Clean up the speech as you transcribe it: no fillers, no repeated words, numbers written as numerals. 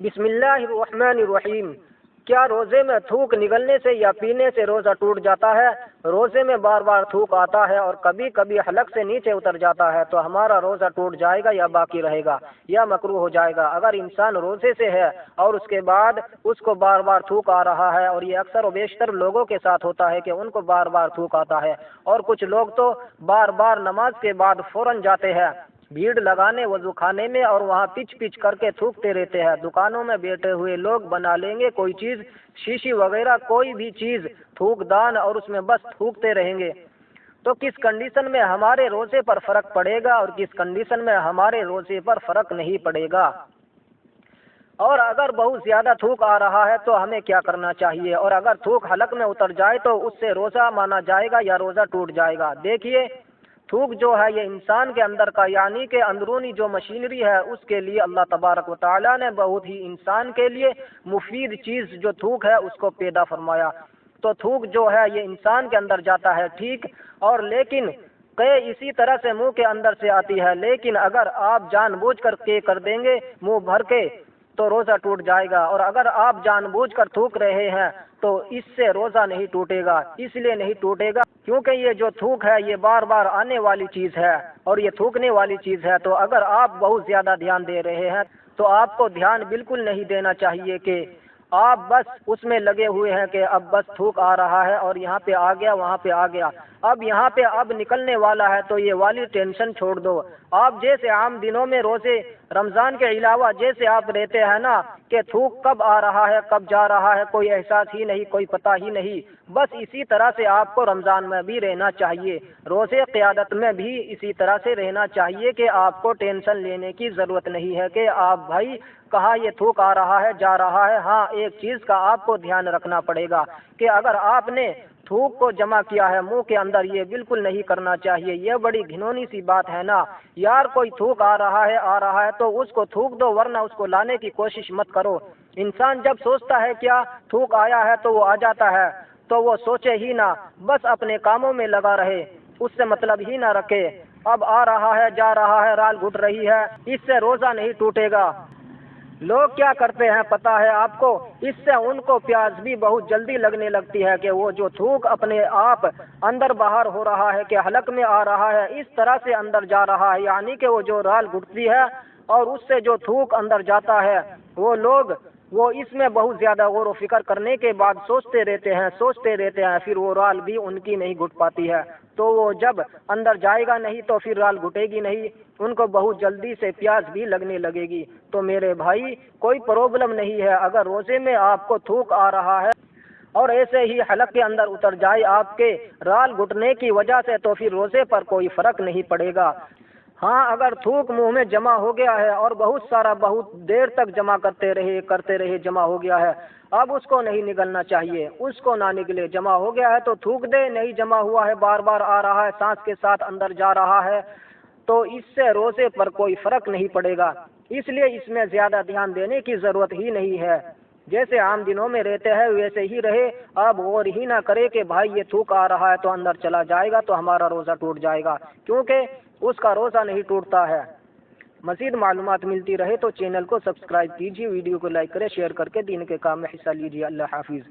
بسم اللہ الرحمن الرحیم۔ کیا روزے میں تھوک نگلنے سے یا پینے سے روزہ ٹوٹ جاتا ہے؟ روزے میں بار بار تھوک آتا ہے اور کبھی کبھی حلق سے نیچے اتر جاتا ہے تو ہمارا روزہ ٹوٹ جائے گا یا باقی رہے گا یا مکروہ ہو جائے گا؟ اگر انسان روزے سے ہے اور اس کے بعد اس کو بار بار تھوک آ رہا ہے، اور یہ اکثر و بیشتر لوگوں کے ساتھ ہوتا ہے کہ ان کو بار بار تھوک آتا ہے، اور کچھ لوگ تو بار بار نماز کے بعد فوراً جاتے ہیں بھیڑ لگانے وضو خانے میں اور وہاں پچ پچ کر کے تھوکتے رہتے ہیں۔ دکانوں میں بیٹھے ہوئے لوگ بنا لیں گے کوئی چیز، شیشی وغیرہ کوئی بھی چیز، تھوک دان، اور اس میں بس تھوکتے رہیں گے۔ تو کس کنڈیشن میں ہمارے روزے پر فرق پڑے گا اور کس کنڈیشن میں ہمارے روزے پر فرق نہیں پڑے گا؟ اور اگر بہت زیادہ تھوک آ رہا ہے تو ہمیں کیا کرنا چاہیے؟ اور اگر تھوک حلق میں اتر جائے تو اس سے روزہ مانا جائے گا یا روزہ ٹوٹ جائے گا؟ دیکھیے، تھوک جو ہے یہ انسان کے اندر کا، یعنی کہ اندرونی جو مشینری ہے، اس کے لیے اللہ تبارک و تعالیٰ نے بہت ہی انسان کے لیے مفید چیز جو تھوک ہے اس کو پیدا فرمایا۔ تو تھوک جو ہے یہ انسان کے اندر جاتا ہے، ٹھیک، اور لیکن اسی طرح سے منہ کے اندر سے آتی ہے، لیکن اگر آپ جان بوجھ کر کے کر دیں گے منہ بھر کے تو روزہ ٹوٹ جائے گا، اور اگر آپ جان بوجھ کر تھوک رہے ہیں تو اس سے روزہ نہیں ٹوٹے گا۔ اس لیے نہیں ٹوٹے گا کیونکہ یہ جو تھوک ہے یہ بار بار آنے والی چیز ہے اور یہ تھوکنے والی چیز ہے۔ تو اگر آپ بہت زیادہ دھیان دے رہے ہیں تو آپ کو دھیان بالکل نہیں دینا چاہیے کہ آپ بس اس میں لگے ہوئے ہیں کہ اب بس تھوک آ رہا ہے اور یہاں پہ آ گیا، وہاں پہ آ گیا، اب یہاں پہ اب نکلنے والا ہے تو یہ والی ٹینشن چھوڑ دو۔ آپ جیسے عام دنوں میں روزے رمضان کے علاوہ جیسے آپ رہتے ہیں نا کہ تھوک کب آ رہا ہے کب جا رہا ہے کوئی احساس ہی نہیں، کوئی پتہ ہی نہیں، بس اسی طرح سے آپ کو رمضان میں بھی رہنا چاہیے، روزے قیادت میں بھی اسی طرح سے رہنا چاہیے کہ آپ کو ٹینشن لینے کی ضرورت نہیں ہے کہ آپ بھائی کہاں یہ تھوک آ رہا ہے جا رہا ہے۔ ہاں، ایک چیز کا آپ کو دھیان رکھنا پڑے گا کہ اگر آپ نے تھوک کو جمع کیا ہے منہ کے اندر، یہ بالکل نہیں کرنا چاہیے، یہ بڑی گھنونی سی بات ہے نا یار۔ کوئی تھوک آ رہا ہے تو اس کو تھوک دو، ورنہ اس کو لانے کی کوشش مت کرو۔ انسان جب سوچتا ہے کیا تھوک آیا ہے تو وہ آ جاتا ہے، تو وہ سوچے ہی نہ، بس اپنے کاموں میں لگا رہے، اس سے مطلب ہی نہ رکھے۔ اب آ رہا ہے جا رہا ہے، رال گھٹ رہی ہے، اس سے روزہ نہیں ٹوٹے گا۔ لوگ کیا کرتے ہیں پتہ ہے آپ کو؟ اس سے ان کو پیاس بھی بہت جلدی لگنے لگتی ہے کہ وہ جو تھوک اپنے آپ اندر باہر ہو رہا ہے کہ حلق میں آ رہا ہے، اس طرح سے اندر جا رہا ہے، یعنی کہ وہ جو رال گھٹتی ہے اور اس سے جو تھوک اندر جاتا ہے، وہ اس میں بہت زیادہ غور و فکر کرنے کے بعد سوچتے رہتے ہیں، پھر وہ رال بھی ان کی نہیں گھٹ پاتی ہے، تو وہ جب اندر جائے گا نہیں تو پھر رال گھٹے گی نہیں، ان کو بہت جلدی سے پیاس بھی لگنے لگے گی۔ تو میرے بھائی کوئی پرابلم نہیں ہے، اگر روزے میں آپ کو تھوک آ رہا ہے اور ایسے ہی حلق کے اندر اتر جائے آپ کے رال گھٹنے کی وجہ سے تو پھر روزے پر کوئی فرق نہیں پڑے گا۔ ہاں، اگر تھوک منہ میں جمع ہو گیا ہے اور بہت سارا بہت دیر تک جمع کرتے رہے جمع ہو گیا ہے، اب اس کو نہیں نگلنا چاہیے، اس کو نہ نگلے۔ جمع ہو گیا ہے تو تھوک دے، نہیں جمع ہوا ہے بار بار آ رہا ہے سانس کے ساتھ اندر جا رہا ہے تو اس سے روزے پر کوئی فرق نہیں پڑے گا، اس لیے اس میں زیادہ دھیان دینے کی ضرورت ہی نہیں ہے۔ جیسے عام دنوں میں رہتے ہیں ویسے ہی رہے، آپ غور ہی نہ کرے کہ بھائی یہ تھوک آ رہا ہے تو اندر چلا جائے گا تو ہمارا روزہ ٹوٹ جائے گا، کیونکہ اس کا روزہ نہیں ٹوٹتا ہے۔ مزید معلومات ملتی رہے تو چینل کو سبسکرائب کیجیے، ویڈیو کو لائک کریں، شیئر کر کے دین کے کام میں حصہ لیجیے۔ اللہ حافظ۔